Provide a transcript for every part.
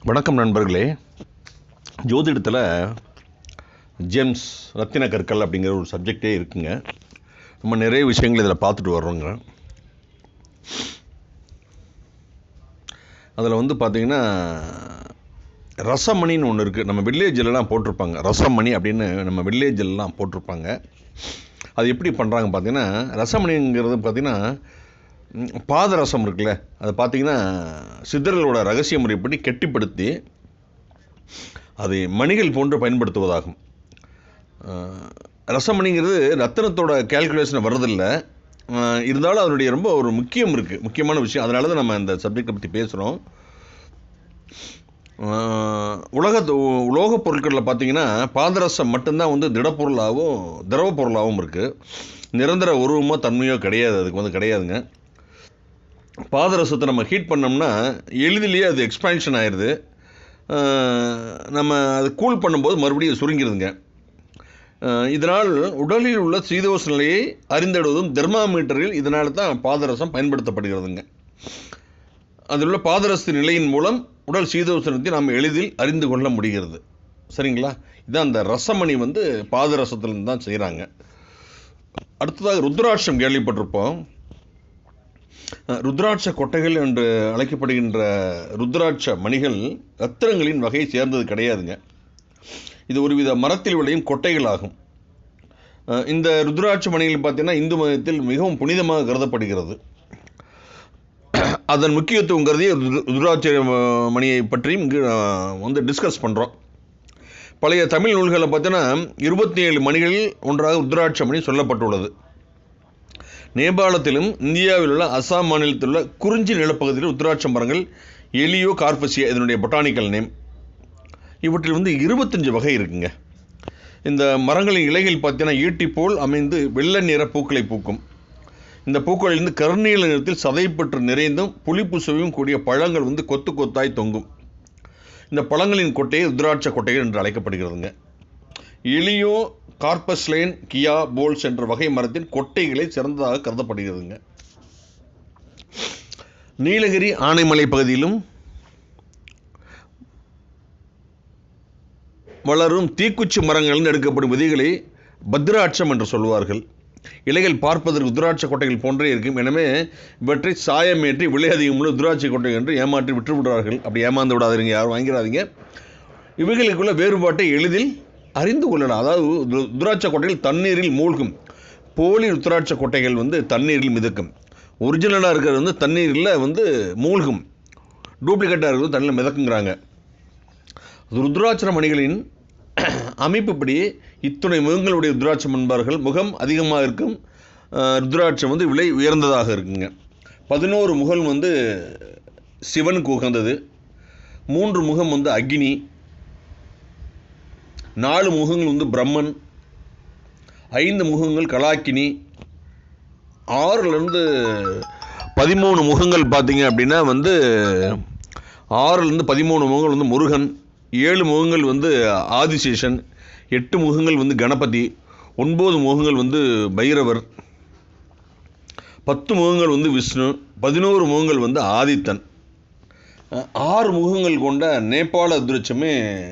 வணக்கம் நண்பர்களே. ஜோதிடத்தில் ஜெம்ஸ் ரத்தின கற்கள் அப்படிங்கிற ஒரு சப்ஜெக்டே இருக்குங்க. நம்ம நிறைய விஷயங்கள் இதில் பார்த்துட்டு வர்றோங்க. அதில் பார்த்திங்கன்னா ரசமணின்னு ஒன்று இருக்குது. நம்ம வில்லேஜிலலாம் போட்டிருப்பாங்க. ரசமணி அப்படின்னு நம்ம வில்லேஜிலலாம் போட்டிருப்பாங்க. அது எப்படி பண்ணுறாங்க பார்த்திங்கன்னா, ரசமணிங்கிறது பார்த்திங்கன்னா பாதரசம் இருக்குல்ல, அதை பார்த்திங்கன்னா சித்தர்களோட ரகசிய முறைப்படி கெட்டிப்படுத்தி அதை மணிகள் போன்று பயன்படுத்துவதாகும். ரசமணிங்கிறது ரத்தனத்தோட கேல்குலேஷன் வர்றதில்லை, இருந்தாலும் அதனுடைய ரொம்ப ஒரு முக்கியமான விஷயம். அதனால தான் நம்ம இந்த சப்ஜெக்டை பற்றி பேசுகிறோம். உலோகப் பொருட்களில் பார்த்திங்கன்னா பாதரசம் மட்டும்தான் திடப்பொருளாகவும் திரவ பொருளாகவும் இருக்குது. நிரந்தர உருவமோ தன்மையோ கிடையாது, அதுக்கு கிடையாதுங்க. பாதரசத்தை நம்ம ஹீட் பண்ணோம்னா எளிதிலேயே அது எக்ஸ்பான்ஷன் ஆயிடுது. நம்ம அது கூல் பண்ணும்போது மறுபடியும் சுருங்கிடுதுங்க. இதனால் உடலில் உள்ள சீதோஷ நிலையை அறிந்திடுவதும் தெர்மாமீட்டரில் இதனால் தான் பாதரசம் பயன்படுத்தப்படுகிறதுங்க. அதில் உள்ள பாதரச நிலையின் மூலம் உடல் சீதோஷணத்தை நாம் எளிதில் அறிந்து கொள்ள முடிகிறது. சரிங்களா? இதான் அந்த ரசமணி பாதரசத்துலேருந்து தான் செய்கிறாங்க. அடுத்ததாக ருத்ராட்சம் கேள்விப்பட்டிருப்போம். ருத்ராட்ச கொட்டைகள் என்று அழைக்கப்படுகின்ற ருத்ராட்ச மணிகள் ரத்தினங்களின் வகையை சேர்ந்தது கிடையாதுங்க. இது ஒருவித மரத்தில் விளையும் கொட்டைகள் ஆகும். இந்த ருத்ராட்ச மணிகள் பார்த்தீங்கன்னா இந்து மதத்தில் மிகவும் புனிதமாக கருதப்படுகிறது. அதன் முக்கியத்துவங்கிறதே ருத்ராட்ச மணியை பற்றியும் இங்கு டிஸ்கஸ் பண்ணுறோம். பழைய தமிழ் நூல்களில் பார்த்தீங்கன்னா 27 மணிகளில் ஒன்றாக ருத்ராட்ச மணி சொல்லப்பட்டுள்ளது. நேபாளத்திலும் இந்தியாவில் உள்ள அசாம் மாநிலத்தில் உள்ள குறிஞ்சி நிலப்பகுதியில் ருத்ராட்ச மரங்கள் எலியோ கார்பசியா இதனுடைய பொட்டானிக்கல் நேம். இவற்றில் 25 வகை இருக்குங்க. இந்த மரங்களின் இலைகள் பார்த்தீங்கன்னா ஈட்டி போல் அமைந்து வெள்ளை நிற பூக்களை பூக்கும். இந்த பூக்களிலிருந்து கருநீல நிறத்தில் சதைப்பற்று நிறைந்தும் புளிப்பு சுவையும் கூடிய பழங்கள் கொத்து கொத்தாய் தொங்கும். இந்த பழங்களின் கொட்டையை ருத்ராட்ச கொட்டைகள் என்று அழைக்கப்படுகிறதுங்க. எலியோ கார்பஸ்லேன் கியா போல்ஸ் என்ற வகை மரத்தின் கொட்டைகளை சிறந்ததாக கருதப்படுகிறதுங்க. நீலகிரி ஆனைமலை பகுதியிலும் வளரும் தீக்குச்சி மரங்களில் எடுக்கப்படும் விதைகளை பத்ராட்சம் என்று சொல்வார்கள். இலைகள் பார்ப்பதற்கு ருத்ராட்ச கொட்டைகள் போன்றே இருக்கும். எனவே இவற்றை சாயமேற்றி விலை அதிகமுள்ள ருத்ராட்ச கொட்டை என்று ஏமாற்றி விற்று விடுவார்கள். அப்படி ஏமாந்து விடாதீங்க, யாரும் வாங்கிறாதீங்க. இவைகளுக்குள்ள வேறுபாட்டை எளிதில் அறிந்து கொள்ளலாம். அதாவது ருத்ராட்ச கொட்டைகள் தண்ணீரில் மூழ்கும். போலி ருத்ராட்ச கொட்டைகள் தண்ணீரில் மிதக்கும். ஒரிஜினலாக இருக்கிறது தண்ணீரில் மூழ்கும். டூப்ளிகேட்டாக இருக்கிறது தண்ணியில் மிதக்குங்கிறாங்க. ருத்ராட்ச மணிகளின் அமைப்புப்படி இத்துணை முகங்களுடைய ருத்ராட்சம் என்பார்கள். முகம் அதிகமாக இருக்கும் ருத்ராட்சம் விலை உயர்ந்ததாக இருக்குங்க. 11 முகம் சிவனுக்கு உகந்தது. 3 முகம் அக்னி. 4 முகங்கள் பிரம்மன். 5 முகங்கள் கலாக்கினி. 6லேருந்து 13 முகங்கள் பார்த்தீங்க அப்படின்னா 6லேருந்து 13 முகங்கள் முருகன். 7 முகங்கள் ஆதிசேஷன். 8 முகங்கள் கணபதி. 9 முகங்கள் பைரவர். 10 முகங்கள் விஷ்ணு. 11 முகங்கள் ஆதித்தன். 6 முகங்கள் கொண்ட நேபாள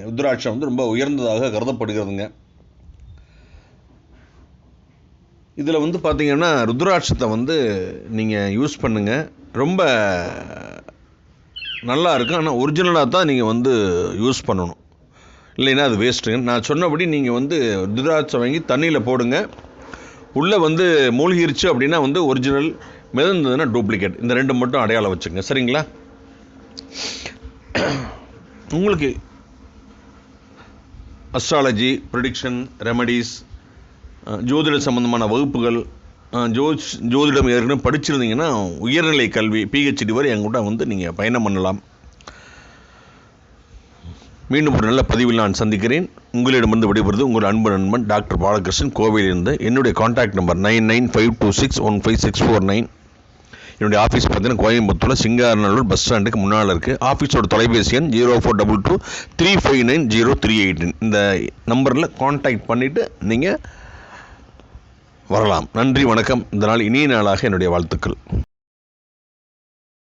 ருத்ராட்சம் ரொம்ப உயர்ந்ததாக கருதப்படுகிறதுங்க. இதில் பார்த்தீங்கன்னா ருத்ராட்சத்தை நீங்கள் யூஸ் பண்ணுங்கள், ரொம்ப நல்லா இருக்கும். ஆனால் ஒரிஜினலாக தான் நீங்கள் யூஸ் பண்ணணும், இல்லைன்னா அது வேஸ்ட்டுங்க. நான் சொன்னபடி நீங்கள் ருத்ராட்சம் வாங்கி தண்ணியில் போடுங்க. உள்ளே மூழ்கிருச்சு அப்படின்னா ஒரிஜினல், மிதந்ததுன்னா டூப்ளிகேட். இந்த 2 மட்டும் அடையாளம் வச்சுங்க. சரிங்களா? உங்களுக்கு அஸ்ட்ராலஜி, ப்ரெடிக்ஷன், ரெமடிஸ், ஜோதிட சம்பந்தமான வகுப்புகள், ஜோதிடம் ஏற்கனவே படிச்சிருந்தீங்கன்னா உயர்நிலை கல்வி PhD வரை என்கிட்ட நீங்கள் பயணம் பண்ணலாம். மீண்டும் ஒரு நல்ல பதிவில் நான் சந்திக்கிறேன். உங்களிடமிருந்து விடைபெறுவது உங்கள் அன்பு நண்பன் டாக்டர் பாலகிருஷ்ணன், கோவையிலிருந்து. என்னுடைய கான்டாக்ட் நம்பர் 9952615649. என்னுடைய ஆஃபீஸ் பார்த்தீங்கன்னா கோயம்புத்தூரில் சிங்காரநல்லூர் பஸ் ஸ்டாண்டுக்கு முன்னால் இருக்குது. ஆஃபீஸோட தொலைபேசி எண் 0422235038. இந்த நம்பரில் கான்டாக்ட் பண்ணிவிட்டு நீங்கள் வரலாம். நன்றி, வணக்கம். இந்த நாள் இனிய நாளாக என்னுடைய வாழ்த்துக்கள்.